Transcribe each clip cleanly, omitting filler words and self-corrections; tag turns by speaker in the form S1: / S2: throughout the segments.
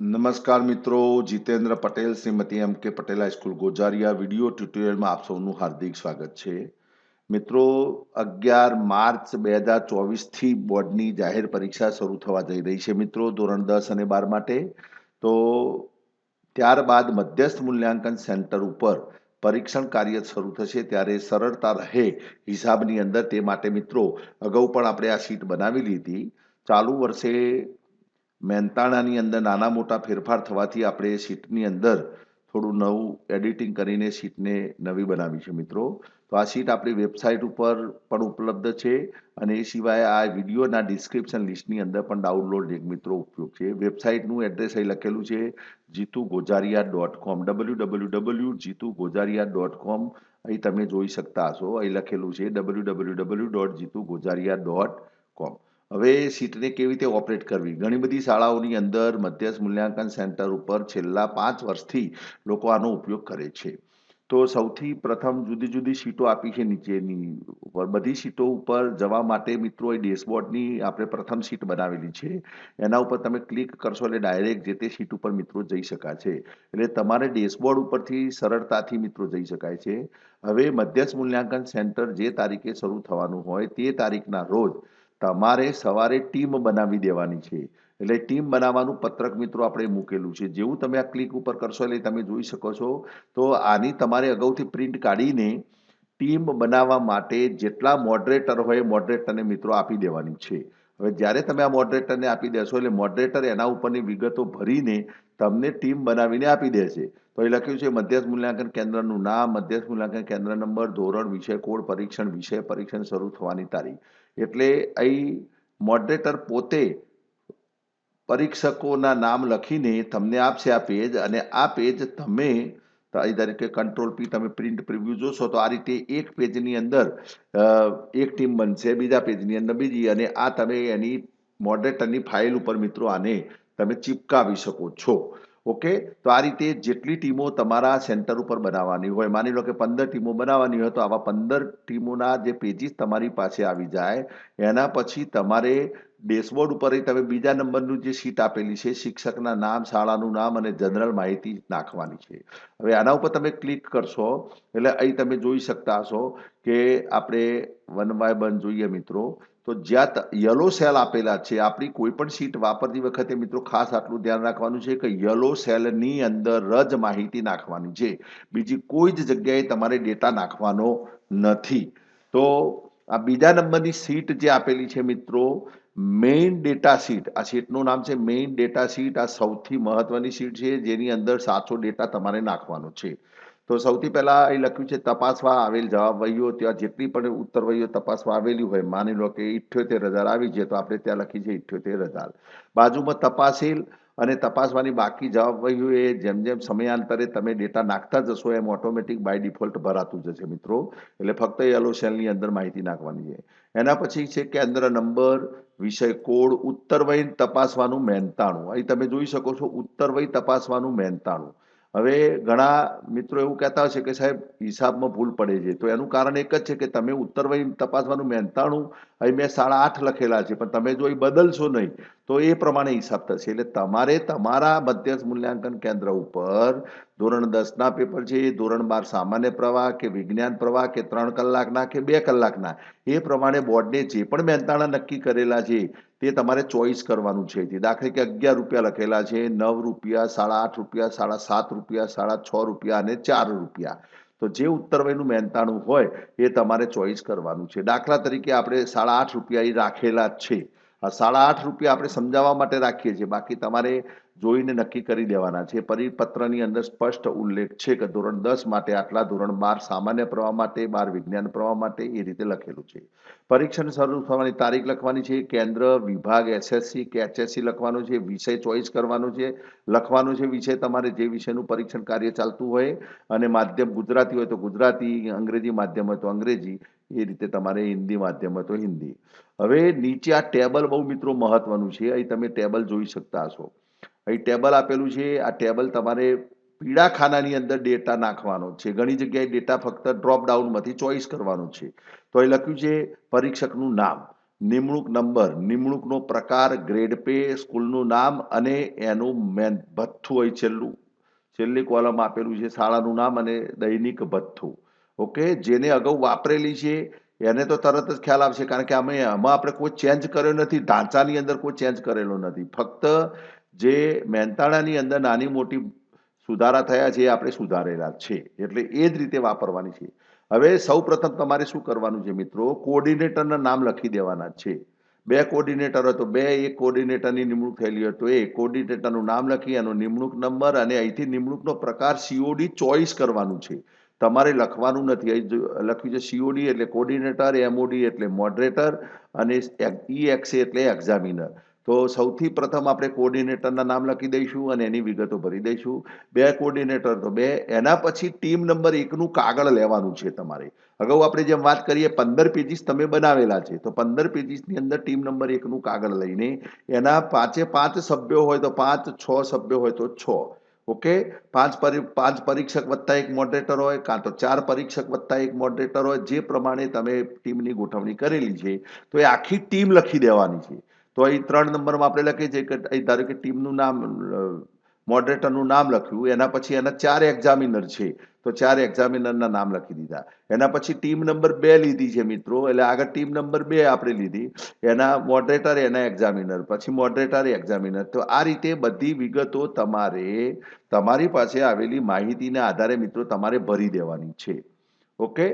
S1: નમસ્કાર મિત્રો, જીતેન્દ્ર પટેલ, શ્રીમતી એમ કે પટેલ હાઈસ્કૂલ ગોજારિયા વિડીયો ટ્યુટોરિયલમાં આપ સૌનું હાર્દિક સ્વાગત છે. મિત્રો, 11 માર્ચ 2024થી બોર્ડની જાહેર પરીક્ષા શરૂ થવા જઈ રહી છે મિત્રો, ધોરણ 10 અને 12 માટે. તો ત્યારબાદ મધ્યસ્થ મૂલ્યાંકન સેન્ટર ઉપર પરીક્ષણ કાર્ય શરૂ થશે ત્યારે સરળતા રહે હિસાબની અંદર તે માટે મિત્રો અગાઉ પણ આપણે આ શીટ બનાવી લીધી. ચાલુ વર્ષે મહેનતાણાની અંદર નાના મોટા ફેરફાર થવાથી આપણે શીટની અંદર થોડું નવું એડિટિંગ કરીને શીટને નવી બનાવી છે મિત્રો. તો આ શીટ આપણી વેબસાઇટ ઉપર પણ ઉપલબ્ધ છે અને એ સિવાય આ વિડીયોના ડિસ્ક્રિપ્શન લિસ્ટની અંદર પણ ડાઉનલોડ લિંક મિત્રો ઉપયોગ છે. વેબસાઇટનું એડ્રેસ અહીં લખેલું છે જીતુગોજારિયા.com, www.જીતુગોજારિયા.com. અહીં તમે જોઈ શકતા હશો, અહીં લખેલું છે www.જીતુગોજારિયા.com. હવે શીટને કેવી રીતે ઓપરેટ કરવી. ઘણી બધી શાળાઓની અંદર મધ્યસ્થ મૂલ્યાંકન સેન્ટર ઉપર છેલ્લા 5 વર્ષથી લોકો આનો ઉપયોગ કરે છે. તો સૌથી પ્રથમ જુદી જુદી શીટો આપી છે નીચેની ઉપર. બધી શીટો ઉપર જવા માટે મિત્રો એ ડેશબોર્ડની આપણે પ્રથમ શીટ બનાવેલી છે. એના ઉપર તમે ક્લિક કરશો એટલે ડાયરેક્ટ જે તે શીટ ઉપર મિત્રો જઈ શકાશે. એટલે તમારે ડેશબોર્ડ ઉપરથી સરળતાથી મિત્રો જઈ શકાય છે. હવે મધ્યસ્થ મૂલ્યાંકન સેન્ટર જે તારીખે શરૂ થવાનું હોય તે તારીખના રોજ તમારે સવારે ટીમ બનાવી દેવાની છે. એટલે ટીમ બનાવવાનું પત્રક મિત્રો આપણે મૂકેલું છે. જેવું તમે આ ક્લિક ઉપર કરશો એટલે તમે જોઈ શકો છો. તો આની તમારે અગાઉથી પ્રિન્ટ કાઢીને ટીમ બનાવવા માટે જેટલા મોડરેટર હોય એ મોડરેટરને મિત્રો આપી દેવાની છે. હવે જ્યારે તમે આ મોડરેટરને આપી દેશો એટલે મોડરેટર એના ઉપરની વિગતો ભરીને તમને ટીમ બનાવીને આપી દેશે. તો એ લખ્યું છે મધ્યસ્થ મૂલ્યાંકન કેન્દ્રનું નામ, મધ્યસ્થ મૂલ્યાંકન કેન્દ્ર નંબર, ધોરણ, વિષય કોડ, પરીક્ષણ શરૂ થવાની તારીખ. એટલે અહીં મોડરેટર પોતે પરીક્ષકોના નામ લખીને તમને આપશે આ પેજ, અને આ પેજ તમે અહીં તરીકે કંટ્રોલ-P તમે પ્રિન્ટ પ્રિવ્યુ જોશો તો આ રીતે એક પેજની અંદર એક ટીમ બનશે, બીજા પેજની અંદર બીજી, અને આ તમે એની મોડરેટરની ફાઇલ ઉપર મિત્રો આને તમે ચિપકાવી શકો છો. ઓકે, તો આ રીતે જેટલી ટીમો તમારા સેન્ટર ઉપર બનાવવાની હોય, માની લો કે 15 ટીમો બનાવવાની હોય, તો આવા 15 ટીમોના જે પેજીસ તમારી પાસે આવી જાય એના પછી તમારે ડેશબોર્ડ ઉપર તમે બીજા નંબરનું જે શીટ આપેલી છે શિક્ષકના નામ, શાળાનું નામ અને જનરલ માહિતી નાખવાની છે. હવે આના ઉપર તમે ક્લિક કરશો એટલે અહીં તમે જોઈ શકતા હશો કે આપણે 1 બાય 1 જોઈએ મિત્રો. તો જ્યાં યલો સેલ આપેલા છે, આપણી કોઈ પણ શીટ વાપરતી વખતે મિત્રો ખાસ આટલું ધ્યાન રાખવાનું છે કે યલો સેલની અંદર જ માહિતી નાખવાની છે. બીજી કોઈ જ જગ્યાએ તમારે ડેટા નાખવાનો નથી. તો આ બીજા નંબરની શીટ જે આપેલી છે મિત્રો, મેઇન ડેટા શીટ. આ શીટનું નામ છે મેઇન ડેટા શીટ. આ સૌથી મહત્વની શીટ છે જેની અંદર સાચો ડેટા તમારે નાખવાનો છે. તો સૌથી પહેલા અહીં લખ્યું છે તપાસવા આવેલ જવાબ વહીઓ. ત્યાં જેટલી પણ ઉત્તર વહીઓ તપાસવા આવેલી હોય, માની લો કે 78,000 આવી છે તો આપણે ત્યાં લખી છે 78,000. બાજુમાં તપાસેલ અને તપાસવાની બાકી જવાબ વહીઓ એ જેમ જેમ સમયાંતરે તમે ડેટા નાખતા જશો એમ ઓટોમેટિક બાય ડિફોલ્ટ ભરાતું જશે મિત્રો. એટલે ફક્ત યલો સેલની અંદર માહિતી નાખવાની છે. એના પછી છે કેન્દ્ર નંબર, વિષય કોડ, ઉત્તર વહી તપાસવાનું મહેનતાણું. અહીં તમે જોઈ શકો છો ઉત્તર વહી તપાસવાનું મહેનતાણું. હવે ઘણા મિત્રો એવું કહેતા હશે કે સાહેબ હિસાબમાં ભૂલ પડે છે. તો એનું કારણ એક જ છે કે તમે ઉત્તર વહી તપાસવાનું મહેનતાણું અહીં મેં 8.5 લખેલા છે, પણ તમે જો એ બદલશો નહીં તો એ પ્રમાણે હિસાબ થશે. એટલે તમારે તમારા મધ્યસ્થ મૂલ્યાંકન કેન્દ્ર ઉપર ધોરણ 10ના પેપર છે, ધોરણ 12 સામાન્ય પ્રવાહ કે વિજ્ઞાન પ્રવાહ કે 3 કલાકના કે 2 કલાકના, એ પ્રમાણે બોર્ડને જે પણ મહેનતાણા નક્કી કરેલા છે તે તમારે ચોઈસ કરવાનું છે. દાખલા કે 11 રૂપિયા લખેલા છે, 9 રૂપિયા, 8.5 રૂપિયા, 7.5 રૂપિયા, 6.5 રૂપિયા અને 4 રૂપિયા. તો જે ઉત્તર વયનું મહેનતાણું હોય એ તમારે ચોઈસ કરવાનું છે. દાખલા તરીકે આપણે 8.5 રૂપિયા એ રાખેલા જ છે. 8.5 રૂપિયા આપણે સમજાવવા માટે રાખીએ છીએ, બાકી તમારે જોઈને નક્કી કરી દેવાના છે. પરિપત્રની અંદર સ્પષ્ટ ઉલ્લેખ છે કે ધોરણ 10 માટે આટલા, ધોરણ 12 સામાન્ય પ્રવાહ માટે, 12 વિજ્ઞાન પ્રવાહ માટે, એ રીતે લખેલું છે. પરીક્ષણ શરૂ થવાની તારીખ લખવાની છે, કેન્દ્ર, વિભાગ, SSC કે HSC લખવાનું છે, વિષય ચોઈસ કરવાનો છે, લખવાનું છે વિષય તમારે જે વિષયનું પરીક્ષણ કાર્ય ચાલતું હોય, અને માધ્યમ ગુજરાતી હોય તો ગુજરાતી, અંગ્રેજી માધ્યમ હોય તો અંગ્રેજી, એ રીતે તમારે હિન્દી માધ્યમ હોય તો હિન્દી. હવે નીચે આ ટેબલ બહુ મિત્રો મહત્વનું છે. અહીં તમે ટેબલ જોઈ શકતા હશો. અહીં ટેબલ આપેલું છે. આ ટેબલ તમારે પીળા ખાનાની અંદર ડેટા નાખવાનો છે. ઘણી જગ્યાએ ડેટા ફક્ત ડ્રોપ ડાઉનમાંથી ચોઈસ કરવાનું છે. તો અહીં લખ્યું છે પરીક્ષકનું નામ. નિમણૂક નંબર, નિમણૂકનો પ્રકાર, ગ્રેડ પે, સ્કૂલનું નામ અને એનું ભથ્થું હોય છેલ્લી કોલમ આપેલું છે, શાળાનું નામ અને દૈનિક ભથ્થું. ઓકે, જેને અગાઉ વાપરેલી છે એને તો તરત જ ખ્યાલ આવશે, કારણ કે આમાં આપણે કોઈ ચેન્જ કર્યો નથી, ઢાંચાની અંદર કોઈ ચેન્જ કરેલો નથી, ફક્ત જે મહેનતાણાની અંદર નાની મોટી સુધારા થયા છે એ આપણે સુધારેલા છે, એટલે એ જ રીતે વાપરવાની છે. હવે સૌ પ્રથમ તમારે શું કરવાનું છે મિત્રો, કોઓર્ડિનેટરના નામ લખી દેવાના છે. બે કોઓર્ડિનેટર હોય તો બે, એક કોઓર્ડિનેટરની નિમણૂક થયેલી હોય તો એ કોઓર્ડિનેટરનું નામ લખી એનો નિમણૂક નંબર અને અહીંથી નિમણૂકનો પ્રકાર સીઓડી ચોઈસ કરવાનું છે, તમારે લખવાનું નથી. અહીં લખ્યું છે સીઓડી એટલે કોઓર્ડિનેટર, એમઓડી એટલે મોડરેટર અને ઈએક્સએ એટલે એક્ઝામિનર. તો સૌથી પ્રથમ આપણે કોઓર્ડિનેટરના નામ લખી દઈશું અને એની વિગતો ભરી દઈશું. બે કોઓર્ડિનેટર તો બે, એના પછી ટીમ નંબર 1નું કાગળ લેવાનું છે તમારે. અગાઉ આપણે જેમ વાત કરીએ 15 પેજીસ તમે બનાવેલા છે, તો 15 પેજીસની અંદર ટીમ નંબર 1નું કાગળ લઈને એના 5 સભ્યો હોય તો 5, 6 સભ્યો હોય તો 6. ઓકે, પાંચ પરીક્ષક વત્તા એક મોડરેટર હોય, કાં તો 4 પરીક્ષક વત્તા એક મોડરેટર હોય, જે પ્રમાણે તમે ટીમની ગોઠવણી કરેલી છે તો એ આખી ટીમ લખી દેવાની છે. તો અહીં 3 નંબરમાં આપણે લખીએ છીએ કે અહીં ધારો કે ટીમનું નામ, મોડરેટરનું નામ લખ્યું, એના પછી એના 4 એક્ઝામિનર છે તો 4 એક્ઝામિનરના નામ લખી દીધા. એના પછી ટીમ નંબર 2 લીધી છે મિત્રો, એટલે આગળ ટીમ નંબર 2 આપણે લીધી, એના મોડરેટર, એના એક્ઝામિનર, પછી મોડરેટર, એક્ઝામિનર. તો આ રીતે બધી વિગતો તમારે તમારી પાસે આવેલી માહિતીના આધારે મિત્રો તમારે ભરી દેવાની છે. ઓકે,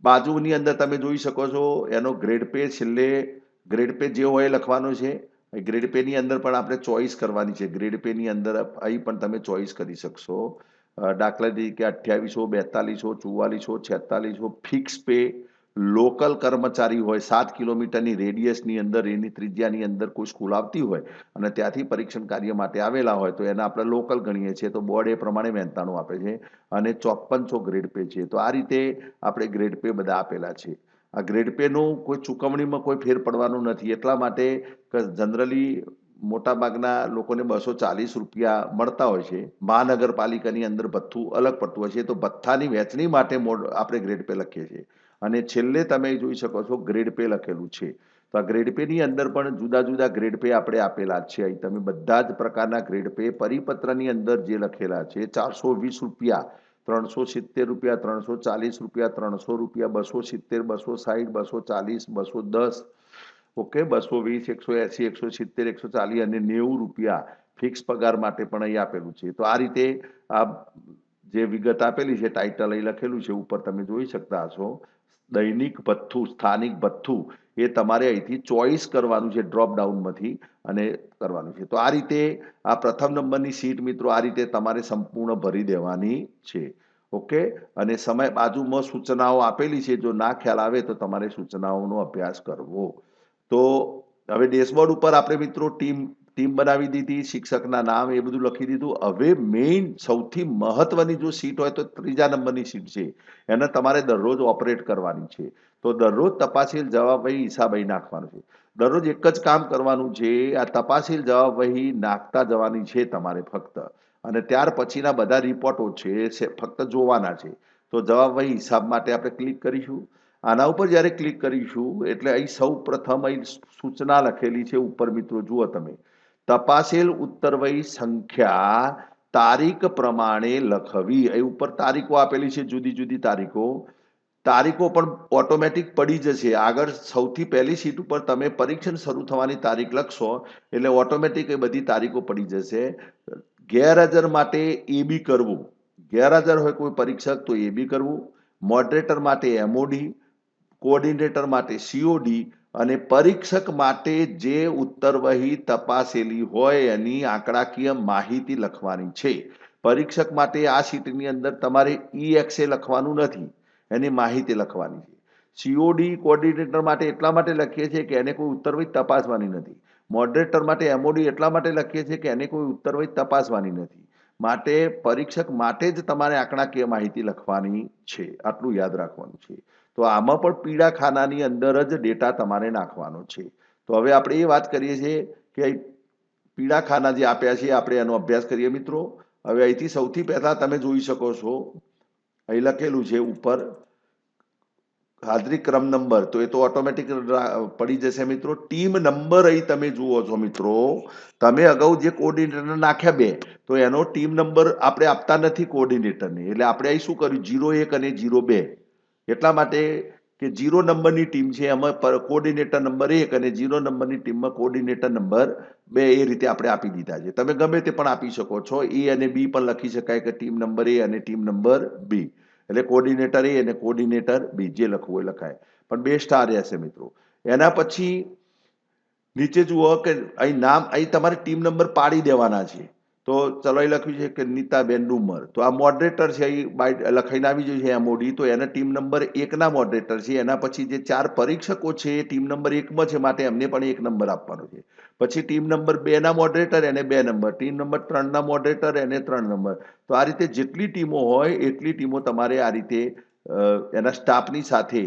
S1: બાજુની અંદર તમે જોઈ શકો છો એનો ગ્રેડ પે, છેલ્લે ગ્રેડ પે જે હોય એ લખવાનો છે. ગ્રેડ પે ની અંદર પણ આપણે ચોઈસ કરવાની છે. ગ્રેડ પે ની અંદર અહીં પણ તમે ચોઈસ કરી શકશો. દાખલા તરીકે 2800, 4200, 4400, 4600 ફિક્સ પે. લોકલ કર્મચારી હોય, 7 કિલોમીટરની રેડિયસની અંદર, એની ત્રિજ્યાની અંદર કોઈ સ્કૂલ આવતી હોય અને ત્યાંથી પરીક્ષણ કાર્ય માટે આવેલા હોય તો એને આપણે લોકલ ગણીએ છીએ, તો બોર્ડ એ પ્રમાણે મહેનતાણું આપે છે અને 5400 ગ્રેડ પે છે. તો આ રીતે આપણે ગ્રેડ પે બધા આપેલા છે. આ ગ્રેડ પેનું કોઈ ચૂકવણીમાં કોઈ ફેર પડવાનું નથી, એટલા માટે કે જનરલી મોટાભાગના લોકોને 240 રૂપિયા મળતા હોય છે, મહાનગરપાલિકાની અંદર ભથ્થું અલગ પડતું હોય છે, તો ભથ્થાની વહેંચણી માટે આપણે ગ્રેડ પે લખીએ છીએ. અને છેલ્લે તમે જોઈ શકો છો ગ્રેડ પે લખેલું છે. તો આ ગ્રેડ પે ની અંદર પણ જુદા જુદા ગ્રેડ પે આપણે આપેલા છે. અહીં તમે બધા જ પ્રકારના ગ્રેડ પે પરિપત્રની અંદર જે લખેલા છે, 420 રૂપિયા, 370 રૂપિયા, 340 રૂપિયા, 300 રૂપિયા, 270, 260, 240, 210, ઓકે, 220, 180, 170, 140 અને 90 રૂપિયા ફિક્સ પગાર માટે પણ અહીં આપેલું છે. તો આ રીતે આ જે વિગત આપેલી છે, ટાઇટલ અહીં લખેલું છે ઉપર તમે જોઈ શકતા હશો, દૈનિક ભથ્થું, સ્થાનિક ભથ્થું, એ તમારે અહીંથી ચોઈસ કરવાનું છે ડ્રોપ ડાઉનમાંથી અને કરવાનું છે. તો આ રીતે આ પ્રથમ નંબરની સીટ મિત્રો આ રીતે તમારે સંપૂર્ણ ભરી દેવાની છે. ઓકે, અને સમય બાજુમાં સૂચનાઓ આપેલી છે, જો ના ખ્યાલ આવે તો તમારે સૂચનાઓનો અભ્યાસ કરવો. તો હવે ડેશબોર્ડ ઉપર આપણે મિત્રો ટીમ બનાવી દીધી, શિક્ષકના નામ એ બધું લખી દીધું. હવે મેઇન સૌથી મહત્વની જો સીટ હોય તો 3જા નંબરની સીટ છે, એને તમારે દરરોજ ઓપરેટ કરવાની છે. તો દરરોજ તપાસેલ જવાબ વહી હિસાબ અહીં નાખવાનો છે. દરરોજ એક જ કામ કરવાનું છે, આ તપાસેલ જવાબ વહી નાખતા જવાની છે તમારે ફક્ત, અને ત્યાર પછીના બધા રિપોર્ટો છે ફક્ત જોવાના છે. તો જવાબ વહી હિસાબ માટે આપણે ક્લિક કરીશું. આના ઉપર જ્યારે ક્લિક કરીશું એટલે અહીં સૌ પ્રથમ અહીં સૂચના લખેલી છે ઉપર મિત્રો જુઓ તમે, તપાસેલ ઉત્તરવહી સંખ્યા તારીખ પ્રમાણે લખવી. અહીં ઉપર તારીખો આપેલી છે, જુદી જુદી તારીખો. તારીખો પણ ઓટોમેટિક પડી જશે. આગળ સૌથી પહેલી સીટ ઉપર તમે પરીક્ષણ શરૂ થવાની તારીખ લખશો એટલે ઓટોમેટિક એ બધી તારીખો પડી જશે. ગેરહાજર માટે એ બી કરવું, ગેરહાજર હોય કોઈ પરીક્ષક તો એ બી કરવું, મોડરેટર માટે એમઓડી, કોઓર્ડિનેટર માટે સીઓડી અને પરીક્ષક માટે જે ઉત્તરવહી તપાસેલી હોય એની આંકડાકીય માહિતી લખવાની છે. પરીક્ષક માટે આ સીટની અંદર તમારે ઈએક્સએ લખવાનું નથી, એની માહિતી લખવાની છે. સીઓડી કોઓર્ડિનેટર માટે એટલા માટે લખીએ છીએ કે એને કોઈ ઉત્તરવહી તપાસવાની નથી. મોડરેટર માટે એમઓડી એટલા માટે લખીએ છીએ કે એને કોઈ ઉત્તરવહી તપાસવાની નથી. માટે પરીક્ષક માટે જ તમારે આંકડાકીય માહિતી લખવાની છે, આટલું યાદ રાખવાનું છે. તો આમાં પણ પીળા ખાનાની અંદર જ ડેટા તમારે નાખવાનો છે. તો હવે આપણે એ વાત કરીએ છીએ કે પીળા ખાના જે આપ્યા છે આપણે એનો અભ્યાસ કરીએ મિત્રો. હવે અહીંથી સૌથી પહેલા તમે જોઈ શકો છો અહીં લખેલું છે ઉપર હાજરી ક્રમ નંબર તો એ તો ઓટોમેટિક પડી જશે મિત્રો. ટીમ નંબર અહીં તમે જુઓ છો મિત્રો, તમે અગાઉ જે કોઓર્ડિનેટર નાખ્યા બે, તો એનો ટીમ નંબર આપણે આપતા નથી કોઓર્ડિનેટરને, એટલે આપણે અહીં શું કર્યું 01 અને 02, એટલા માટે કે 0 નંબરની ટીમ છે એમાં કોઓર્ડિનેટર નંબર 1 અને 0 નંબરની ટીમમાં કોઓર્ડિનેટર નંબર 2, એ રીતે આપણે આપી દીધા છે. તમે ગમે તે પણ આપી શકો છો, એ અને બી પણ લખી શકાય કે ટીમ નંબર એ અને ટીમ નંબર બી, એટલે કોઓર્ડિનેટર એ અને કોઓર્ડિનેટર બી જે લખવું એ લખાય, પણ 2 સ્ટાર રહેશે મિત્રો. એના પછી નીચે જુઓ કે અહીં નામ, અહીં તમારે ટીમ નંબર પાડી દેવાના છે. તો ચલો અહીં લખ્યું છે કે નીતાબેન ડુમર, તો આ મોડરેટર છે અહીં બાય લખાઈને આવી જોઈએ છે એમઓડી, તો એના ટીમ નંબર 1ના મોડરેટર છે. એના પછી જે 4 પરીક્ષકો છે એ ટીમ નંબર 1માં છે, માટે એમને પણ 1 નંબર આપવાનો છે. પછી ટીમ નંબર 2ના મોડરેટર એને 2 નંબર, ટીમ નંબર 3ના મોડરેટર એને 3 નંબર. તો આ રીતે જેટલી ટીમો હોય એટલી ટીમો તમારે આ રીતે એના સ્ટાફની સાથે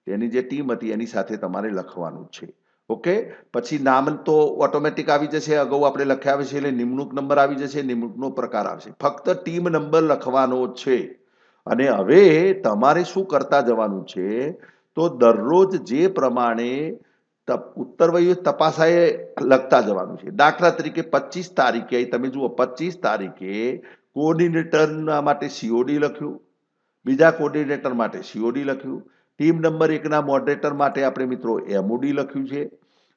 S1: એની જે ટીમ હતી એની સાથે તમારે લખવાનું છે. ઓકે, પછી નામ તો ઓટોમેટિક આવી જશે, અગાઉ આપણે લખ્યા છે, એટલે નિમણૂક નંબર આવી જશે, નિમણૂકનો પ્રકાર આવશે, ફક્ત ટીમ નંબર લખવાનો છે. અને હવે તમારે શું કરતા જવાનું છે, તો દરરોજ જે પ્રમાણે ઉત્તરવહીઓ તપાસાએ લખતા જવાનું છે. દાખલા તરીકે 25 તારીખે તમે જુઓ 25 તારીખે કોઓર્ડિનેટરના માટે સીઓડી લખ્યું, બીજા કોઓર્ડિનેટર માટે સીઓડી લખ્યું, ટીમ નંબર 1ના મોડરેટર માટે આપણે મિત્રો એમઓડી લખ્યું છે.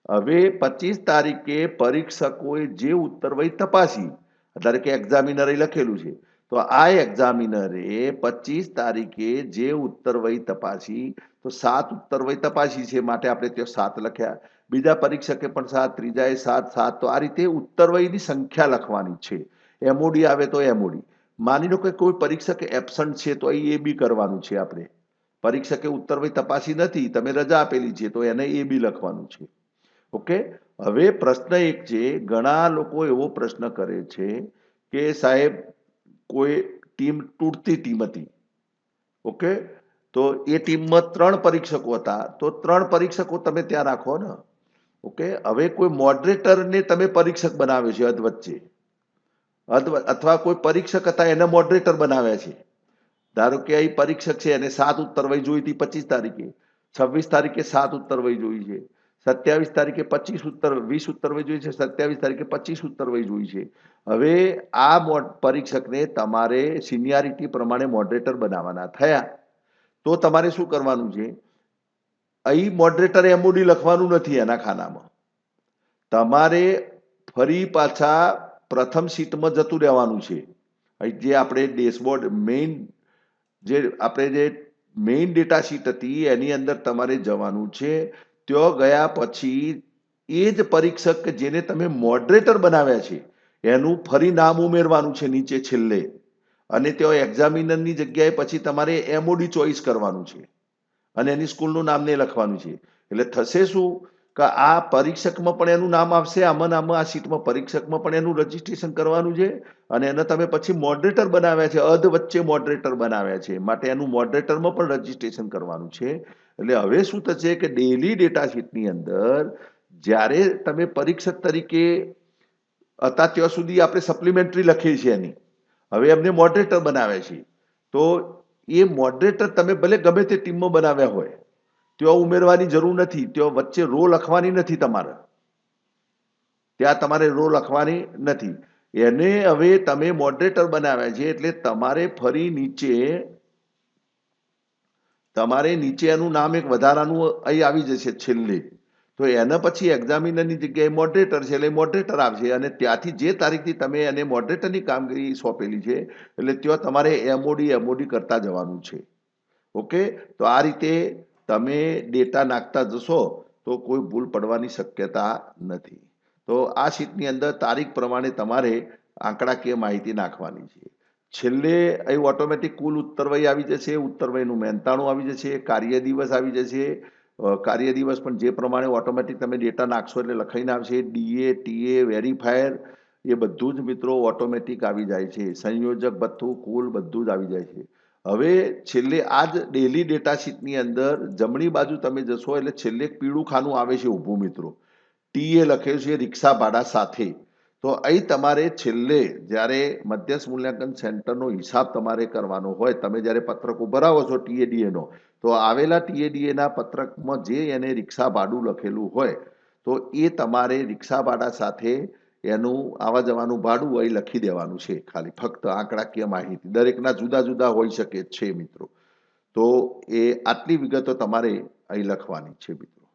S1: હવે 25 તારીખે પરીક્ષકોએ જે ઉત્તરવહી તપાસી, ધારો કે એક્ઝામિનરે લખેલું છે, તો આ એક્ઝામિનરે 25 તારીખે જે ઉત્તરવહી તપાસી, તો 7 ઉત્તરવહી તપાસી છે, માટે આપણે ત્યાં 7 લખ્યા. બીજા પરીક્ષકે પણ 7, ત્રીજાએ 7, 7, તો આ રીતે ઉત્તરવહીની સંખ્યા લખવાની છે. એમઓડી આવે તો એમઓડી. માની લો કે કોઈ પરીક્ષક એબસન્ટ છે, તો અહીં એ બી કરવાનું છે. આપણે પરીક્ષકે ઉત્તરવહી તપાસી નથી, તમે રજા આપેલી છે, તો એને એ બી લખવાનું છે. ઓકે, હવે પ્રશ્ન એક છે, ઘણા લોકો એવો પ્રશ્ન કરે છે કે સાહેબ કોઈ ટીમ તૂટતી ટીમ હતી, ઓકે, તો એ ટીમમાં 3 પરીક્ષકો હતા, તો 3 પરીક્ષકો તમે ત્યાં રાખો ને. ઓકે, હવે કોઈ મોડરેટરને તમે પરીક્ષક બનાવ્યો છે અધવચ્ચે, અથવા કોઈ પરીક્ષક હતા એને મોડરેટર બનાવ્યા છે. ધારો કે અહીં પરીક્ષક છે એને 7 ઉત્તરવહી જોઈ હતી 25 તારીખે, 26 તારીખે 7 ઉત્તરવહી જોઈ છે, 27 તારીખે 20 ઉત્તરવહી જોઈ છે, 27 તારીખે 25 ઉત્તરવહી જોઈ છે. હવે આ પરીક્ષકને તમારે સિનિયરિટી પ્રમાણે મોડરેટર બનાવવાના થયા, તો તમારે શું કરવાનું છે, અહીં મોડરેટર એમઓડી લખવાનું નથી એના ખાનામાં, તમારે ફરી પાછા પ્રથમ શીટમાં જતું રહેવાનું છે. જે આપણે ડેશબોર્ડ મેઇન ડેટા શીટ હતી એની અંદર તમારે જવાનું છે. ત્યાં ગયા પછી એ જ પરીક્ષક જેને તમે મોડરેટર બનાવ્યા છે એનું ફરી નામ ઉમેરવાનું છે નીચે છેલ્લે, અને ત્યાં એક્ઝામિનરની જગ્યાએ પછી તમારે એમઓડી ચોઈસ કરવાનું છે અને એની સ્કૂલનું નામ નહીં લખવાનું છે. એટલે થશે શું કે આ પરીક્ષકમાં પણ એનું નામ આવશે, આમાં આ સીટમાં પરીક્ષકમાં પણ એનું રજીસ્ટ્રેશન કરવાનું છે, અને એને તમે પછી મોડરેટર બનાવ્યા છે, અધ વચ્ચે મોડરેટર બનાવ્યા છે, માટે એનું મોડરેટરમાં પણ રજીસ્ટ્રેશન કરવાનું છે. એટલે હવે શું થશે કે ડેલી ડેટા શીટની અંદર જ્યારે તમે પરીક્ષક તરીકે હતા ત્યાં સુધી આપણે સપ્લિમેન્ટરી લખી છે એની, હવે એમને મોડરેટર બનાવ્યા છે, તો એ મોડરેટર તમે ભલે ગમે તે ટીમમાં બનાવ્યા હોય, ત્યાં ઉમેરવાની જરૂર નથી, ત્યાં વચ્ચે રો લખવાની નથી તમારે, ત્યાં તમારે રો લખવાની નથી. એને હવે તમે મોડરેટર બનાવ્યા છે એટલે તમારે ફરી નીચે એનું નામ એક વધારાનું અહીં આવી જશે છેલ્લે, તો એના પછી એક્ઝામિનરની જગ્યાએ મોડરેટર છે એટલે મોડરેટર આવશે, અને ત્યાંથી જે તારીખથી તમે એને મોડરેટરની કામગીરી સોંપેલી છે એટલે ત્યાં તમારે એમઓડી કરતા જવાનું છે. ઓકે, તો આ રીતે તમે ડેટા નાખતા જશો તો કોઈ ભૂલ પડવાની શક્યતા નથી. તો આ શીટની અંદર તારીખ પ્રમાણે તમારે આંકડાકીય માહિતી નાખવાની છે. છેલ્લે અહીં ઓટોમેટિક કુલ ઉત્તરવહી આવી જશે, ઉત્તરવહીનું મહેનતાણું આવી જશે, કાર્ય દિવસ આવી જશે, કાર્ય દિવસ પણ જે પ્રમાણે ઓટોમેટિક તમે ડેટા નાખશો એટલે લખાઈને આવશે, ડીએ, ટીએ, વેરીફાયર, એ બધું જ મિત્રો ઓટોમેટિક આવી જાય છે, સંયોજક ભથ્થું કુલ બધું જ આવી જાય છે. હવે છેલ્લે આ જ ડેલી ડેટા શીટની અંદર જમણી બાજુ તમે જશો એટલે છેલ્લે પીળું ખાનું આવે છે ઊભું મિત્રો, ટીએ લખેલું છે રિક્ષા ભાડા સાથે. તો અહીં તમારે છેલ્લે જ્યારે મધ્યસ્થ મૂલ્યાંકન સેન્ટરનો હિસાબ તમારે કરવાનો હોય, તમે જ્યારે પત્રકો ભરાવો છો ટીએડીએનો, તો આવેલા ટીએડીએના પત્રકમાં જે એને રિક્ષા ભાડું લખેલું હોય તો એ તમારે રિક્ષા ભાડા સાથે એનું આવા જવાનું ભાડું અહીં લખી દેવાનું છે. ખાલી ફક્ત આંકડાકીય માહિતી દરેકના જુદા જુદા હોઈ શકે છે મિત્રો. તો એ આટલી વિગતો તમારે અહીં લખવાની છે મિત્રો.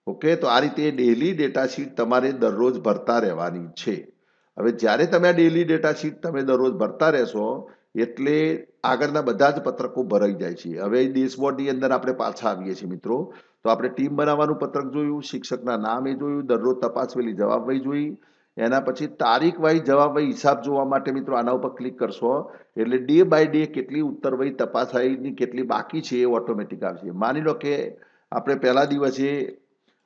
S1: ઓકે, તો આ રીતે ડેલી ડેટા શીટ તમારે દરરોજ ભરતા રહેવાની છે. હવે જ્યારે તમે આ ડેલી ડેટા શીટ તમે દરરોજ ભરતા રહેશો એટલે આગળના બધા જ પત્રકો ભરાઈ જાય છે. હવે ડેશબોર્ડની અંદર આપણે પાછા આવીએ છીએ મિત્રો. તો આપણે ટીમ બનાવવાનું પત્રક જોયું, શિક્ષકના નામ એ જોયું, દરરોજ તપાસવેલી જવાબવહી જોઈ, એના પછી તારીખ વાઇઝ જવાબવહી હિસાબ જોવા માટે મિત્રો આના ઉપર ક્લિક કરશો એટલે ડે બાય ડે કેટલી ઉત્તરવહી તપાસાઈની કેટલી બાકી છે એ ઓટોમેટિક આવશે. માની લો કે આપણે પહેલા દિવસે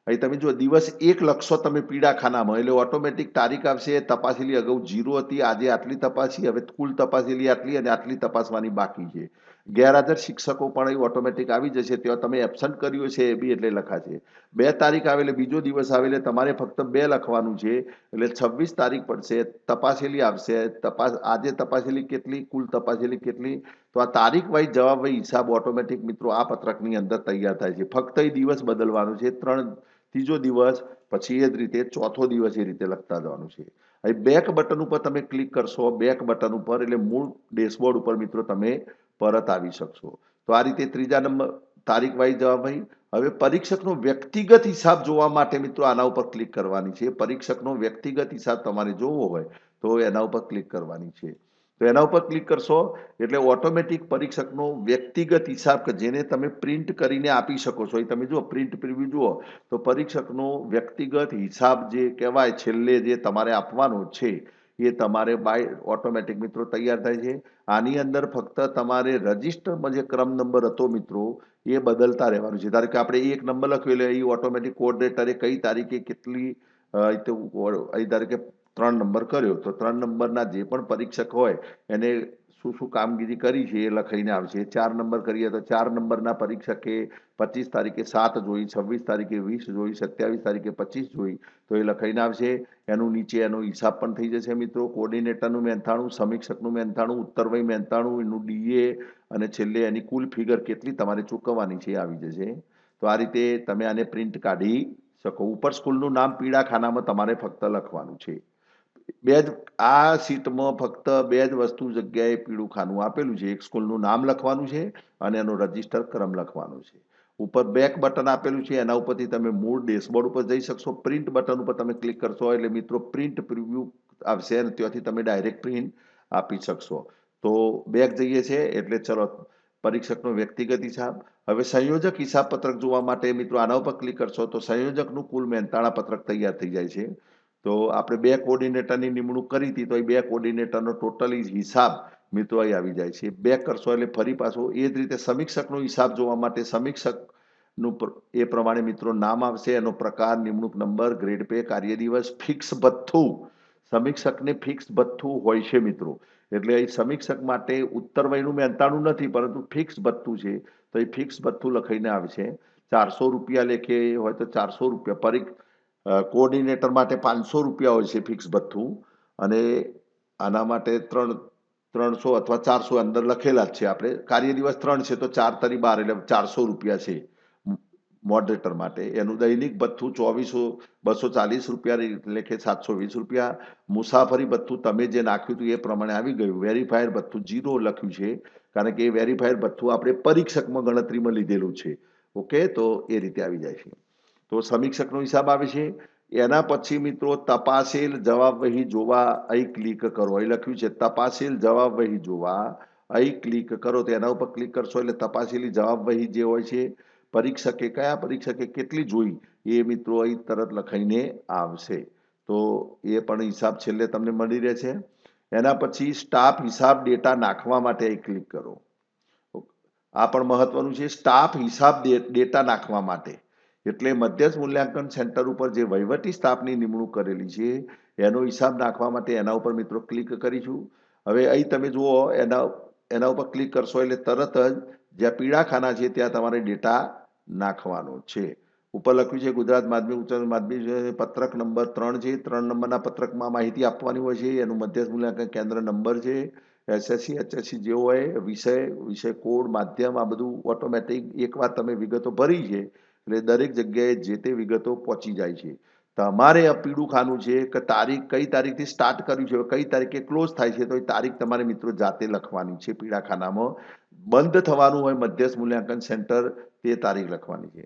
S1: અહીં તમે જો દિવસ 1 લખશો તમે પીળા ખાનામાં એટલે ઓટોમેટિક તારીખ આવશે તપાસેલી અગાઉ 0 હતી, આજે આટલી તપાસી, હવે કુલ તપાસેલી આટલી અને આટલી તપાસવાની બાકી છે. ગેરહાજર શિક્ષકો પણ અહીં ઓટોમેટિક આવી જશે. ત્યાં તમે એબસન્ટ કર્યું છે એ બી એટલે લખાશે. 2 તારીખ આવે એટલે બીજો દિવસ આવે એટલે તમારે ફક્ત 2 લખવાનું છે એટલે 26 તારીખ પડશે. તપાસેલી આવશે, આજે તપાસેલી કેટલી, કુલ તપાસેલી કેટલી. તો આ તારીખ વાઇઝ જવાબવહી હિસાબ ઓટોમેટિક મિત્રો આ પત્રકની અંદર તૈયાર થાય છે. ફક્ત એ દિવસ બદલવાનો છે. ત્રીજો દિવસ પછી એ જ રીતે ચોથો દિવસ એ રીતે લખતા જવાનું છે. હવે બેક બટન ઉપર તમે ક્લિક કરશો, બેક બટન ઉપર એટલે મૂળ ડેશબોર્ડ ઉપર મિત્રો તમે પરત આવી શકશો. તો આ રીતે ત્રીજા નંબર તારીખ વાઇઝ જવાબવહી. હવે પરીક્ષકનો વ્યક્તિગત હિસાબ જોવા માટે મિત્રો આના ઉપર ક્લિક કરવાની છે. પરીક્ષકનો વ્યક્તિગત હિસાબ તમારે જોવો હોય તો એના ઉપર ક્લિક કરવાની છે. તો એના ઉપર ક્લિક કરશો એટલે ઓટોમેટિક પરીક્ષકનો વ્યક્તિગત હિસાબ કે જેને તમે પ્રિન્ટ કરીને આપી શકો છો. એ તમે જુઓ પ્રિન્ટ પ્રિવ્યુ જુઓ તો પરીક્ષકનો વ્યક્તિગત હિસાબ જે કહેવાય છેલ્લે જે તમારે આપવાનો છે એ તમારે બાય ઓટોમેટિક મિત્રો તૈયાર થાય છે. આની અંદર ફક્ત તમારે રજિસ્ટરમાં જે ક્રમ નંબર હતો મિત્રો એ બદલતા રહેવાનું છે. ધારો કે આપણે 1 નંબર લખ્યો એટલે એ ઓટોમેટિક કોઓર્ડિનેટરે કઈ તારીખે કેટલી ધારો કે 3 નંબર કર્યો તો 3 નંબરના જે પણ પરીક્ષક હોય એને શું શું કામગીરી કરી છે એ લખાઈને આવશે. 4 નંબર કરીએ તો 4 નંબરના પરીક્ષકે 25 તારીખે 7 જોઈ, 26 તારીખે 20 જોઈ, 27 તારીખે 25 જોઈ તો એ લખાઈને આવશે. એનું નીચે એનો હિસાબ પણ થઈ જશે મિત્રો. કોઓર્ડિનેટરનું મહેનતાણું, સમીક્ષકનું મહેનતાણું, ઉત્તરવહી મહેનતાણું, એનું ડીએ અને છેલ્લે એની કુલ ફિગર કેટલી તમારે ચૂકવવાની છે આવી જશે. તો આ રીતે તમે આને પ્રિન્ટ કાઢી શકો. ઉપર સ્કૂલનું નામ પીળા ખાનામાં તમારે ફક્ત લખવાનું છે. બે જ આ સીટમાં ફક્ત 2 જ વસ્તુ જગ્યાએ પીળું ખાનું આપેલું છે. એક સ્કૂલનું નામ લખવાનું છે અને એનો રજિસ્ટર ક્રમ લખવાનો છે. ઉપર બેક બટન આપેલું છે એના ઉપરથી તમે મૂળ ડેશબોર્ડ ઉપર જઈ શકશો. પ્રિન્ટ બટન ઉપર તમે ક્લિક કરશો એટલે મિત્રો પ્રિન્ટ પ્રિવ્યુ આવશે અને ત્યાંથી તમે ડાયરેક્ટ પ્રિન્ટ આપી શકશો. તો બેક જઈએ છે એટલે ચલો પરીક્ષકનો વ્યક્તિગત હિસાબ. હવે સંયોજક હિસાબ પત્રક જોવા માટે મિત્રો આના ઉપર ક્લિક કરશો તો સંયોજકનું કુલ મહેનતાણા પત્રક તૈયાર થઈ જાય છે. તો આપણે 2 કોઓર્ડિનેટરની નિમણૂક કરી હતી તો એ 2 કોઓર્ડિનેટરનો ટોટલી હિસાબ મિત્રો અહીં આવી જાય છે. બેક કરશો એટલે ફરી પાછો એ જ રીતે સમીક્ષકનો હિસાબ જોવા માટે સમીક્ષકનું એ પ્રમાણે મિત્રો નામ આવશે, એનો પ્રકાર, નિમણૂક નંબર, ગ્રેડ પે, કાર્ય દિવસ, ફિક્સ ભથ્થું. સમીક્ષકને ફિક્સ ભથ્થું હોય છે મિત્રો. એટલે અહીં સમીક્ષક માટે ઉત્તરવહીનું મહેનતાણું નથી પરંતુ ફિક્સ ભથ્થું છે તો એ ફિક્સ ભથ્થું લખાઈને આવશે. 400 રૂપિયા લેખે હોય તો 400 રૂપિયા. કોઓર્ડિનેટર માટે 500 રૂપિયા હોય છે ફિક્સ ભથ્થું અને આના માટે 300 અથવા 400 અંદર લખેલા જ છે. આપણે કાર્ય દિવસ 3 છે તો 4 તરી 12 એટલે 400 રૂપિયા છે મોડરેટર માટે. એનું દૈનિક ભથ્થું 240 રૂપિયા લેખે 720 રૂપિયા. મુસાફરી ભથ્થું તમે જે નાખ્યું હતું એ પ્રમાણે આવી ગયું. વેરીફાયર ભથ્થું 0 લખ્યું છે કારણ કે એ વેરીફાયર ભથ્થું આપણે પરીક્ષકમાં ગણતરીમાં લીધેલું છે. ઓકે, તો એ રીતે આવી જાય છે. તો સમીક્ષકનો હિસાબ આવે છે. એના પછી મિત્રો તપાસેલ જવાબવહી જોવા અહીં ક્લિક કરો. અહીં લખ્યું છે તપાસેલ જવાબવહી જોવા, અહીં ક્લિક કરો તો એના ઉપર ક્લિક કરશો એટલે તપાસેલી જવાબવહી જે હોય છે પરીક્ષકે કયા પરીક્ષકે કેટલી જોઈ એ મિત્રો અહીં તરત લખાઈને આવશે. તો એ પણ હિસાબ છેલ્લે તમને મળી રહે છે. એના પછી સ્ટાફ હિસાબ ડેટા નાખવા માટે અહીં ક્લિક કરો. આ પણ મહત્વનું છે. સ્ટાફ હિસાબ ડેટા નાખવા માટે એટલે મધ્યસ્થ મૂલ્યાંકન સેન્ટર ઉપર જે વહીવટી સ્ટાફની નિમણૂક કરેલી છે એનો હિસાબ નાખવા માટે એના ઉપર મિત્રો ક્લિક કરીશું. હવે અહીં તમે જુઓ એના ઉપર ક્લિક કરશો એટલે તરત જ જ્યાં પીળા ખાના છે ત્યાં તમારે ડેટા નાખવાનો છે. ઉપર લખ્યું છે ગુજરાત માધ્યમિક ઉચ્ચતર માધ્યમિક પત્રક નંબર 3 છે. 3 નંબરના પત્રકમાં માહિતી આપવાની હોય છે. એનું મધ્યસ્થ મૂલ્યાંકન કેન્દ્ર નંબર છે, એસએસસી એચએસસી જે હોય વિષય કોડ માધ્યમ આ બધું ઓટોમેટિક એકવાર તમે વિગતો ભરી છે એટલે દરેક જગ્યાએ જે તે વિગતો પહોંચી જાય છે. તમારે આ પીળું ખાનું છે કે તારીખ કઈ તારીખથી સ્ટાર્ટ કર્યું છે કઈ તારીખે ક્લોઝ થાય છે તો એ તારીખ તમારે મિત્રો જાતે લખવાની છે પીળા ખાનામાં. બંધ થવાનું હોય મધ્યસ્થ મૂલ્યાંકન સેન્ટર તે તારીખ લખવાની છે.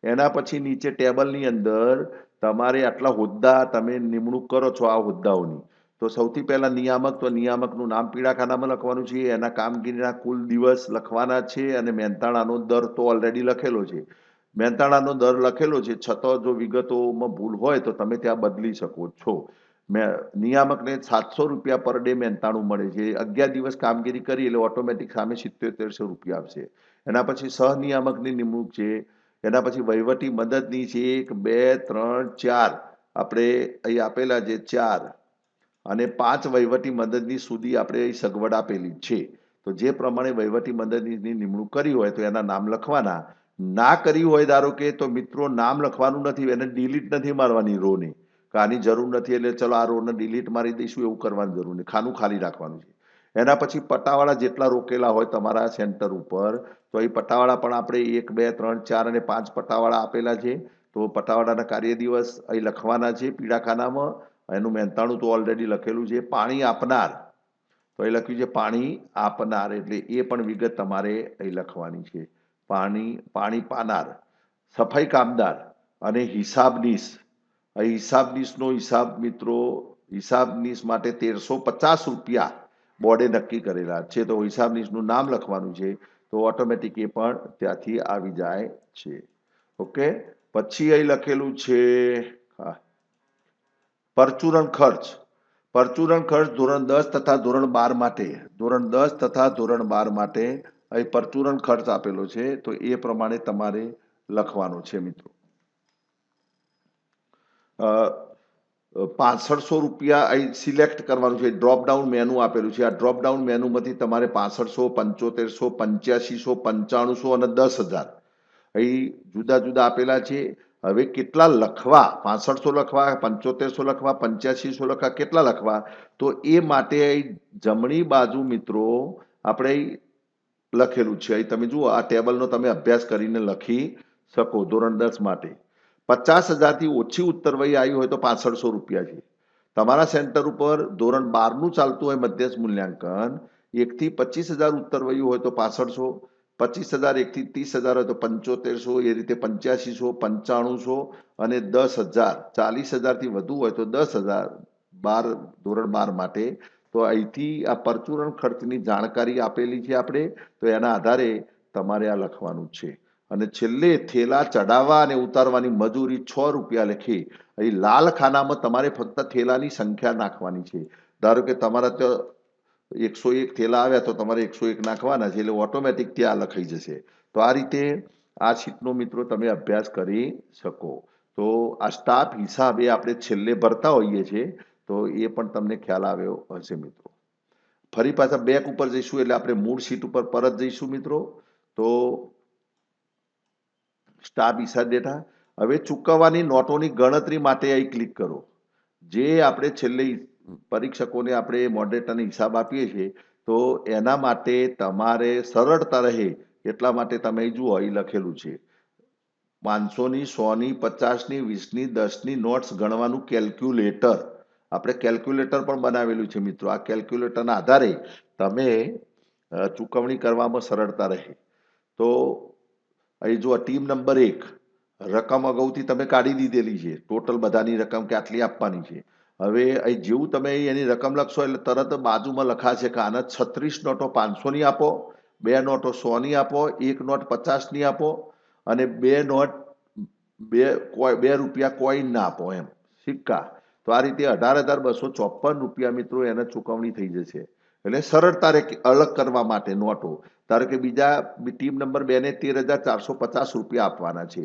S1: એના પછી નીચે ટેબલની અંદર તમારે આટલા હોદ્દા તમે નિમણૂક કરો છો આ હોદ્દાઓની તો સૌથી પહેલા નિયામક તો નિયામકનું નામ પીળા ખાનામાં લખવાનું છે એના કામગીરીના કુલ દિવસ લખવાના છે અને મહેનતાણાનો દર તો ઓલરેડી લખેલો છે. મહેનતાણાનો દર લખેલો છે છતાં જો વિગતોમાં ભૂલ હોય તો તમે ત્યાં બદલી શકો છો. નિયામકને 700 રૂપિયા પર ડે મહેનતાણું મળે છે 11 દિવસ કામગીરી કરી એટલે ઓટોમેટિક સામે 7700 રૂપિયા આવશે. એના પછી સહનિયામકની નિમણૂક છે. એના પછી વહીવટી મદદની છે 1 2 3 4 આપણે અહીં આપેલા છે 4 અને 5 વહીવટી મદદની સુધી આપણે અહીં સગવડ આપેલી છે. તો જે પ્રમાણે વહીવટી મદદની નિમણૂક કરી હોય તો એના નામ લખવાના. ના કરી હોય ધારો કે તો મિત્રો નામ લખવાનું નથી એને ડિલીટ નથી મારવાની રોને કે આની જરૂર નથી એટલે ચલો આ રોને ડિલીટ મારી દઈશું એવું કરવાની જરૂર નહીં ખાનું ખાલી રાખવાનું છે. એના પછી પટાવાળા જેટલા રોકેલા હોય તમારા સેન્ટર ઉપર તો એ પટાવાળા પણ આપણે 1 2 3 4 અને 5 પટાવાળા આપેલા છે. તો પટાવાળાના કાર્ય દિવસ અહીં લખવાના છે પીળા ખાનામાં. એનું મહેનતાણું તો ઓલરેડી લખેલું છે. પાણી આપનાર તો એ લખ્યું છે પાણી આપનાર એટલે એ પણ વિગત તમારે અહીં લખવાની છે. પાણી પાનાર, સફાઈ કામદાર અને હિસાબનીશ. હિસાબનીશનો હિસાબ મિત્રો હિસાબનીશ માટે 1350 રૂપિયા બોર્ડે નક્કી કરેલા છે તો હિસાબનીશનું નામ લખવાનું છે તો ઓટોમેટિક એ પણ ત્યાંથી આવી જાય છે. ઓકે પછી અહીં લખેલું છે પરચુરણ ખર્ચ. પરચુરણ ખર્ચ ધોરણ 10 તથા ધોરણ 12 માટે ધોરણ 10 તથા ધોરણ 12 માટે અહીં પરચુરણ ખર્ચ આપેલો છે તો એ પ્રમાણે તમારે લખવાનો છે મિત્રો. 6500 રૂપિયા અહીં સિલેક્ટ કરવાનું છે ડ્રોપડાઉન મેનુ આપેલું છે. આ ડ્રોપડાઉન મેનુમાંથી તમારે 6500 7500 8500 9500 અને 10,000 અહીં જુદા જુદા આપેલા છે. હવે કેટલા લખવા 6500 લખવા 7500 લખવા 8500 લખવા કેટલા લખવા તો એ માટે જમણી બાજુ મિત્રો આપણે લખેલું છે. અહીં તમે જુઓ આ ટેબલનો તમે અભ્યાસ કરીને લખી શકો. ધોરણ 10 માટે 50,000થી ઓછી ઉત્તરવહી આવી હોય તો 6500 રૂપિયા છે. તમારા સેન્ટર ઉપર ધોરણ 12નું ચાલતું હોય મધ્યસ્થ મૂલ્યાંકન 1 થી 25,000 ઉત્તરવહી હોય તો 6500 25,000 1 થી 30,000 હોય તો 7500 એ રીતે 8500 9500 અને 10,000 40,000 થી વધુ હોય તો 10,000 ધોરણ 12 માટે. તો અહીંથી આ પરચુરણ ખર્ચની જાણકારી આપેલી છે આપણે તો એના આધારે તમારે આ લખવાનું છે. અને છેલ્લે થેલા ચડાવવા અને ઉતારવાની મજૂરી 6 રૂપિયા લખી અહીં લાલ ખાનામાં તમારે ફક્ત થેલાની સંખ્યા નાખવાની છે. ધારો કે તમારા ત્યાં 101 થેલા આવ્યા તો તમારે 101 નાખવાના છે એટલે ઓટોમેટિક ત્યાં લખાઈ જશે. તો આ રીતે આ શીટનો મિત્રો તમે અભ્યાસ કરી શકો. તો આ સ્ટાફ હિસાબ એ આપણે છેલ્લે ભરતા હોઈએ છીએ તો એ પણ તમને ખ્યાલ આવ્યો હશે મિત્રો. ફરી પાછા બેક ઉપર જઈશું એટલે આપણે મૂળ શીટ ઉપર પરત જઈશું મિત્રો. તો સ્ટાફ હિસાબ ડેટા હવે ચૂકવવાની નોટોની ગણતરી માટે અહીં ક્લિક કરો. જે આપણે છેલ્લે પરીક્ષકોને આપણે મોડરેટરને હિસાબ આપીએ છીએ તો એના માટે તમારે સરળતા રહે એટલા માટે તમે જુઓ અહીં લખેલું છે 500ની 100ની 50ની 20ની 10ની નોટ્સ ગણવાનું કેલ્ક્યુલેટર. આપણે કેલ્ક્યુલેટર પણ બનાવેલું છે મિત્રો. આ કેલ્ક્યુલેટરના આધારે તમે ચૂકવણી કરવામાં સરળતા રહે. તો અહીં જુઓ ટીમ નંબર 1 રકમ અગાઉથી તમે કાઢી દીધેલી છે ટોટલ બધાની રકમ કે આટલી આપવાની છે. હવે અહીં જેવું તમે એની રકમ લખશો એટલે તરત બાજુમાં લખાશે કે આના 36 નોટો 500ની આપો 2 નોટો 100ની આપો 1 નોટ 50ની આપો અને 2 નોટ 2 રૂપિયા કોઈન ના આપો એમ સિક્કા. તો આ રીતે 18,254 રૂપિયા મિત્રો એને ચૂકવણી થઈ જશે. એટલે સરળતા અલગ કરવા માટે નોટો ધારો કે બીજા ટીમ નંબર 2 ને 13,450 રૂપિયા આપવાના છે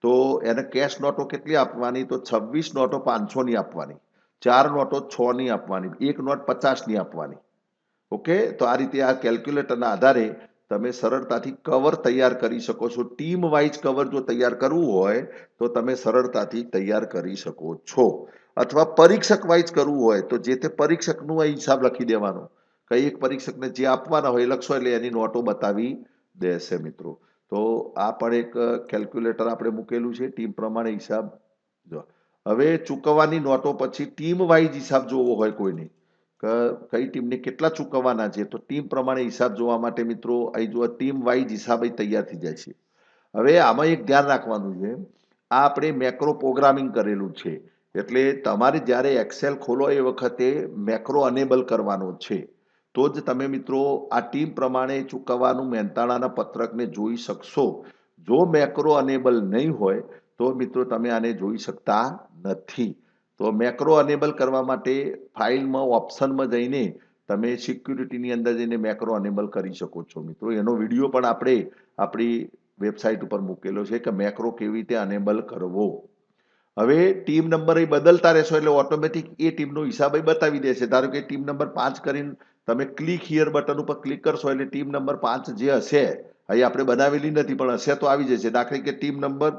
S1: તો એને કેશ નોટો કેટલી આપવાની તો 26 નોટો 500ની આપવાની 4 નોટો 6ની આપવાની 1 નોટ 50ની આપવાની. ઓકે તો આ રીતે આ કેલ્ક્યુલેટરના આધારે તમે સરળતાથી કવર તૈયાર કરી શકો છો. ટીમ વાઇઝ કવર જો તૈયાર કરવું હોય તો તમે સરળતાથી તૈયાર કરી શકો છો. અથવા પરીક્ષક વાઇઝ કરવું હોય તો જે તે પરીક્ષકનું હિસાબ લખી દેવાનો કઈ એક પરીક્ષકને જે આપવાના હોય એ લખશો એટલે એની નોટો બતાવી દેશે મિત્રો. તો આ પણ એક કેલ્ક્યુલેટર આપણે મૂકેલું છે ટીમ પ્રમાણે હિસાબ. જો હવે ચૂકવવાની નોટો પછી ટીમ વાઇઝ હિસાબ જોવો હોય કોઈને, કઈ ટીમને કેટલા ચૂકવવાના છે, તો ટીમ પ્રમાણે હિસાબ જોવા માટે મિત્રો અહીં જો ટીમ વાઇઝ હિસાબ અહીં તૈયાર થઈ જાય છે. હવે આમાં એક ધ્યાન રાખવાનું છે, આ આપણે મેક્રો પ્રોગ્રામિંગ કરેલું છે, એટલે તમારે જ્યારે એક્સેલ ખોલો એ વખતે મેક્રો અનેબલ કરવાનો છે, તો જ તમે મિત્રો આ ટીમ પ્રમાણે ચૂકવવાનું મહેનતાણાના પત્રકને જોઈ શકશો. જો મેક્રો અનેબલ નહીં હોય તો મિત્રો તમે આને જોઈ શકતા નથી. તો મેક્રો અનેબલ કરવા માટે ફાઇલમાં ઓપ્શનમાં જઈને તમે સિક્યુરિટીની અંદર જઈને મેક્રો અનેબલ કરી શકો છો મિત્રો. એનો વિડીયો પણ આપણે આપણી વેબસાઇટ ઉપર મૂકેલો છે કે મેક્રો કેવી રીતે અનેબલ કરવો. હવે ટીમ નંબર અહીં બદલતા રહેશો એટલે ઓટોમેટિક એ ટીમનો હિસાબ અહીં બતાવી દેશે. ધારો કે ટીમ નંબર 5 કરીને તમે ક્લિક હિયર બટન ઉપર ક્લિક કરશો એટલે ટીમ નંબર 5 જે હશે, અહીં આપણે બનાવેલી નથી પણ હશે તો આવી જશે. દાખલા કે ટીમ નંબર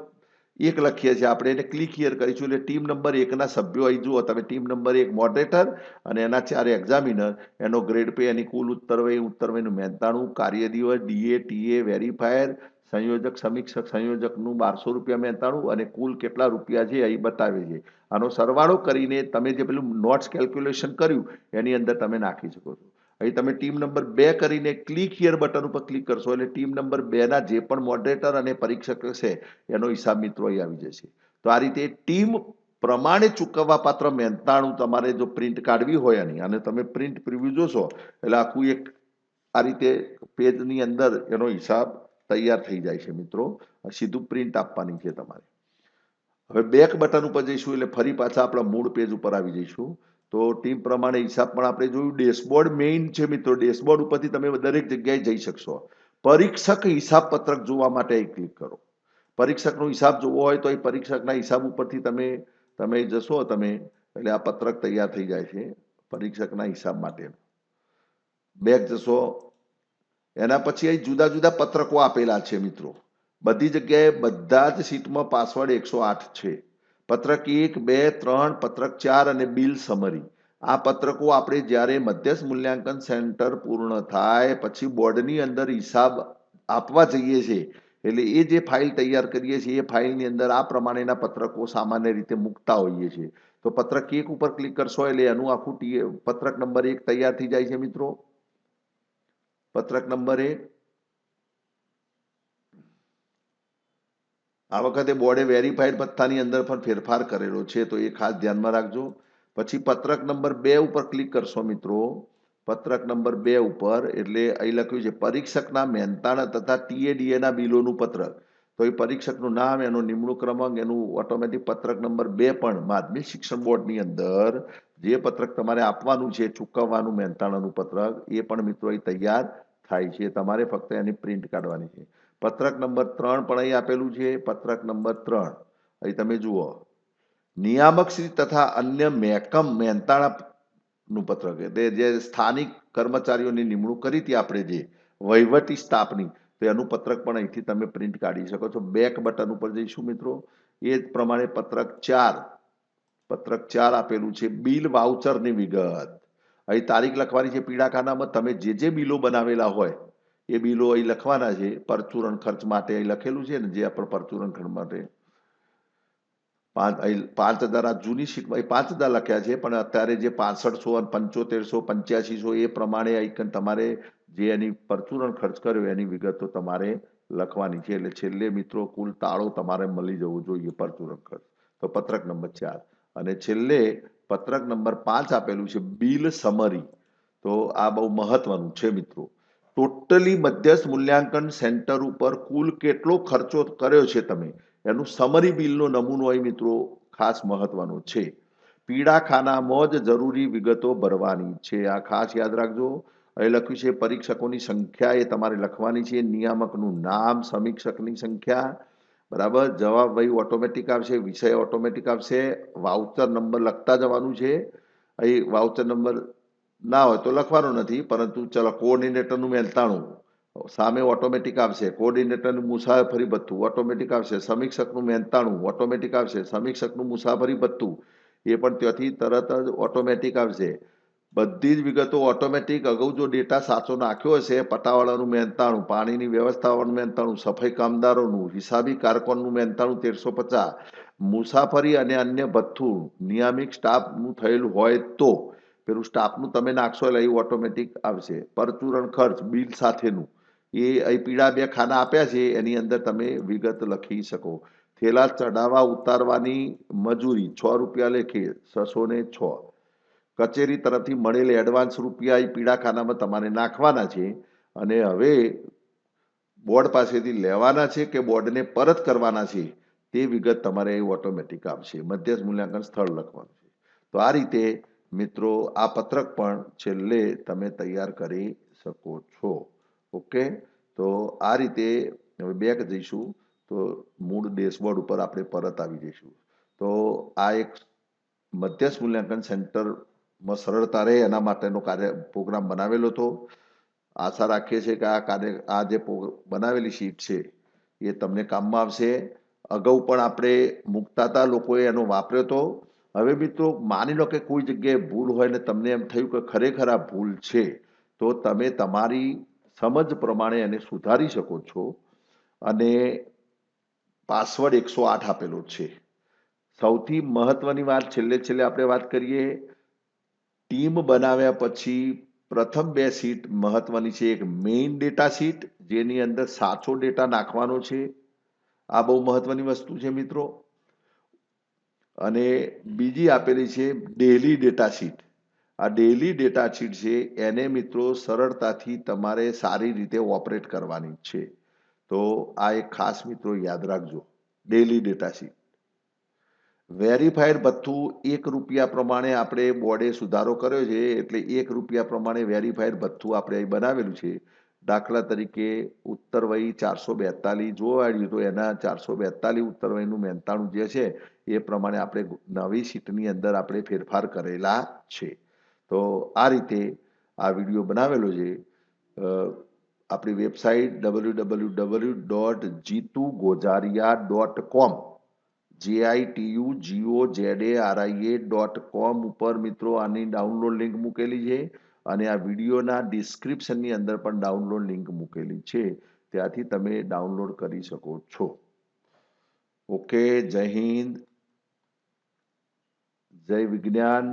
S1: 1 લખીએ છીએ આપણે, એને ક્લિક હિયર કરીશું એટલે ટીમ નંબર 1ના સભ્યો અહીં જુઓ તમે, ટીમ નંબર 1 મોડરેટર અને એના 4 એક્ઝામિનર, એનો ગ્રેડ પે, એની કુલ ઉત્તરવયનું મહેનતાણું, કાર્ય દિવસ, ડીએ, ટીએ, વેરીફાયર, સંયોજક, સમીક્ષક, સંયોજકનું 1200 રૂપિયા મહેનતાણું અને કુલ કેટલા રૂપિયા છે અહીં બતાવે છે. આનો સરવાળો કરીને તમે જે પેલું નોટ્સ કેલ્ક્યુલેશન કર્યું એની અંદર તમે નાખી શકો છો. અહીં તમે ટીમ નંબર 2 કરીને ક્લિક હિયર બટન ઉપર ક્લિક કરશો એટલે ટીમ નંબર 2ના જે પણ મોડરેટર અને પરીક્ષક હશે એનો હિસાબ મિત્રો અહીં આવી જશે. તો આ રીતે ટીમ પ્રમાણે ચૂકવવા પાત્ર મહેનતાણું તમારે જો પ્રિન્ટ કાઢવી હોય અને તમે પ્રિન્ટ પ્રિવ્યુ જોશો એટલે આખું એક આ રીતે પેજની અંદર એનો હિસાબ તૈયાર થઈ જાય છે મિત્રો. સીધું પ્રિન્ટ આપવાની છે તમારે. હવે બેક બટન ઉપર જઈશું એટલે ફરી પાછા આપણા મૂળ પેજ ઉપર આવી જઈશું. તો ટીમ પ્રમાણે હિસાબ પણ આપણે જોયું. ડેશબોર્ડ મેઇન છે મિત્રો, ડેશબોર્ડ ઉપરથી તમે દરેક જગ્યાએ જઈ શકશો. પરીક્ષક હિસાબ પત્રક જોવા માટે અહીં ક્લિક કરો. પરીક્ષકનો હિસાબ જોવો હોય તો એ પરીક્ષકના હિસાબ ઉપરથી તમે જશો એટલે આ પત્રક તૈયાર થઈ જાય છે પરીક્ષકના હિસાબ માટે. બેક જશો એના પછી અહીં જુદા જુદા પત્રકો આપેલા છે મિત્રો. બધી જગ્યાએ બધા જ સીટમાં પાસવર્ડ 108 છે. પત્રક 1, 2, 3, પત્રક 4 અને બિલ સમરી. આ પત્રકો આપણે જ્યારે મધ્યસ્થ મૂલ્યાંકન સેન્ટર પૂર્ણ થાય પછી બોર્ડની અંદર હિસાબ આપવા જઈએ છીએ એટલે એ જે ફાઇલ તૈયાર કરીએ છીએ એ ફાઇલની અંદર આ પ્રમાણેના પત્રકો સામાન્ય રીતે મૂકતા હોઈએ છીએ. તો પત્રક 1 ઉપર ક્લિક કરશો એટલે એનું આખું પત્રક નંબર 1 તૈયાર થઈ જાય છે મિત્રો. પત્રક નંબર 1 આ વખતે બોર્ડે વેરીફાઈડ ભથ્થાની અંદર પણ ફેરફાર કરેલો છે તો એ ખાસ ધ્યાનમાં રાખજો. પછી પત્રક નંબર 2 ઉપર ક્લિક કરશો મિત્રો. પત્રક નંબર 2 ઉપર એટલે અહીં લખ્યું છે પરીક્ષકના મહેનતાણા તથા ટીએડીએના બિલોનું પત્રક. તો એ પરીક્ષકનું નામ, એનો નિમણૂક ક્રમાંક, એનું ઓટોમેટિક પત્રક નંબર 2 પણ માધ્યમિક શિક્ષણ બોર્ડની અંદર જે પત્રક તમારે આપવાનું છે ચૂકવવાનું મહેનતાણાનું પત્રક એ પણ મિત્રો અહીં તૈયાર થાય છે. તમારે ફક્ત એની પ્રિન્ટ કાઢવાની છે. પત્રક નંબર 3 પણ અહીં આપેલું છે. પત્રક નંબર 3 અહીં તમે જુઓ નિયામક શ્રી તથા અન્ય મહેકમ મહેનતાણાનું પત્રક, એટલે જે સ્થાનિક કર્મચારીઓની નિમણૂક કરી હતી આપણે જે વહીવટી સ્ટાફની, તો એનું પત્રક પણ અહીંથી તમે પ્રિન્ટ કાઢી શકો છો. બેક બટન ઉપર જઈશું મિત્રો. એ જ પ્રમાણે પત્રક 4 આપેલું છે બિલ વાઉચરની વિગત. અહીં તારીખ લખવાની છે પીળા ખાનામાં. તમે જે બિલો બનાવેલા હોય એ બિલો અહીં લખવાના છે. પરચુરણ ખર્ચ માટે અહીં લખેલું છે ને, જે આપણે પરચુરણ ખર્ચ માટે 5000 આ જૂની શીટમાં 5000 લખ્યા છે પણ અત્યારે જે 6500 અને 7500 8500 એ પ્રમાણે આઈકન તમારે જે એની પરચુરણ ખર્ચ કર્યો એની વિગતો તમારે લખવાની છે. એટલે છેલ્લે મિત્રો કુલ તાળો તમારે મળી જવું જોઈએ પરચુરણ ખર્ચ. તો પત્રક નંબર 4 અને છેલ્લે પત્રક નંબર 5 આપેલું છે બિલ સમરી. તો આ બહુ મહત્વનું છે મિત્રો. ટોટલી મધ્યસ્થ મૂલ્યાંકન સેન્ટર ઉપર કુલ કેટલો ખર્ચો કર્યો છે તમે એનું સમરી બિલનો નમૂનો અહીં મિત્રો ખાસ મહત્વનો છે. પીળા ખાનામાં જ જરૂરી વિગતો ભરવાની છે. આ ખાસ યાદ રાખજો. અહીં લખ્યું છે પરીક્ષકોની સંખ્યા એ તમારે લખવાની છે. નિયામકનું નામ, સમીક્ષકની સંખ્યા, બરાબર. જવાબ ભાઈ ઓટોમેટિક આવશે, વિષય ઓટોમેટિક આવશે. વાઉચર નંબર લખતા જવાનું છે. અહીં વાઉચર નંબર ના હોય તો લખવાનો નથી, પરંતુ ચલો કોઓર્ડિનેટરનું મહેનતાણું સામે ઓટોમેટિક આવશે. કોઓર્ડિનેટરનું મુસાફરી ભથ્થું ઓટોમેટિક આવશે. સમીક્ષકનું મહેનતાણું ઓટોમેટિક આવશે. સમીક્ષકનું મુસાફરી ભથ્થું એ પણ ત્યાંથી તરત જ ઓટોમેટિક આવશે. બધી જ વિગતો ઓટોમેટિક અગાઉ જો ડેટા સાચો નાખ્યો હશે, પટાવાળાનું મહેનતાણું, પાણીની વ્યવસ્થાવાળાનું મહેનતાણું, સફાઈ કામદારોનું, હિસાબી કારકોનનું મહેનતાણું 1350, મુસાફરી અને અન્ય ભથ્થું નિયામિક સ્ટાફનું થયેલું હોય તો પેલું સ્ટાફનું તમે નાખશો એટલે એ ઓટોમેટિક આવશે. પરચુરણ ખર્ચ બિલ સાથેનું એ અહીં પીળા બે ખાના આપ્યા છે, એની અંદર તમે વિગત લખી શકો. થેલા ચડાવવા ઉતારવાની મજૂરી 6 રૂપિયા લેખે 606. કચેરી તરફથી મળેલ એડવાન્સ રૂપિયા એ પીળા ખાનામાં તમારે નાખવાના છે. અને હવે બોર્ડ પાસેથી લેવાના છે કે બોર્ડને પરત કરવાના છે તે વિગત તમારે ઓટોમેટિક આવશે. મધ્યસ્થ મૂલ્યાંકન સ્થળ લખવાનું છે. તો આ રીતે મિત્રો આ પત્રક પણ છેલ્લે તમે તૈયાર કરી શકો છો. ઓકે, તો આ રીતે હવે બેક જઈશું તો મૂળ ડેશબોર્ડ ઉપર આપણે પરત આવી જઈશું. તો આ એક મધ્યસ્થ મૂલ્યાંકન સેન્ટરમાં સરળતા રહે એના માટેનો પ્રોગ્રામ બનાવેલો હતો. આશા રાખીએ છીએ કે આ જે બનાવેલી શીટ છે એ તમને કામમાં આવશે. અગાઉ પણ આપણે મૂકતા હતા, લોકોએ એનો વાપર્યો હતો. હવે મિત્રો માની લો કે કોઈ જગ્યાએ ભૂલ હોય ને તમને એમ થયું કે ખરેખર આ ભૂલ છે, તો તમે તમારી સમજ પ્રમાણે એને સુધારી શકો છો. અને પાસવર્ડ 108 આપેલો છે. સૌથી મહત્વની વાત છેલ્લે આપણે વાત કરીએ. ટીમ બનાવ્યા પછી પ્રથમ બે શીટ મહત્વની છે. એક મેઇન ડેટા શીટ જેની અંદર સાચો ડેટા નાખવાનો છે. આ બહુ મહત્વની વસ્તુ છે મિત્રો. અને બીજી આપેલી છે ડેલી ડેટા શીટ. આ ડેલી ડેટા શીટ છે એને મિત્રો સરળતાથી તમારે સારી રીતે ઓપરેટ કરવાની છે. તો આ એક ખાસ મિત્રો યાદ રાખજો. Daily data sheet. વેરીફાઈડ ભથ્થું 1 રૂપિયા પ્રમાણે આપણે બોર્ડે સુધારો કર્યો છે, એટલે 1 રૂપિયા પ્રમાણે વેરીફાઈડ ભથ્થું આપણે અહીં બનાવેલું છે. દાખલા તરીકે ઉત્તરવહી 442 જોવાયું તો એના 442 ઉત્તરવહીનું મહેનતાણું જે છે એ પ્રમાણે આપણે નવી શીટની અંદર આપણે ફેરફાર કરેલા છે. તો આ રીતે આ વિડીયો બનાવેલો છે. આપણી વેબસાઇટ www.jitugojariya.com JITUGOZARIA.com ઉપર મિત્રો આની ડાઉનલોડ લિંક મૂકેલી છે. અને આ વિડીયોના ડિસ્ક્રિપ્શનની અંદર પણ ડાઉનલોડ લિંક મૂકેલી છે, ત્યાંથી તમે ડાઉનલોડ કરી શકો છો. ઓકે, જય હિન્દ, જય વિજ્ઞાન.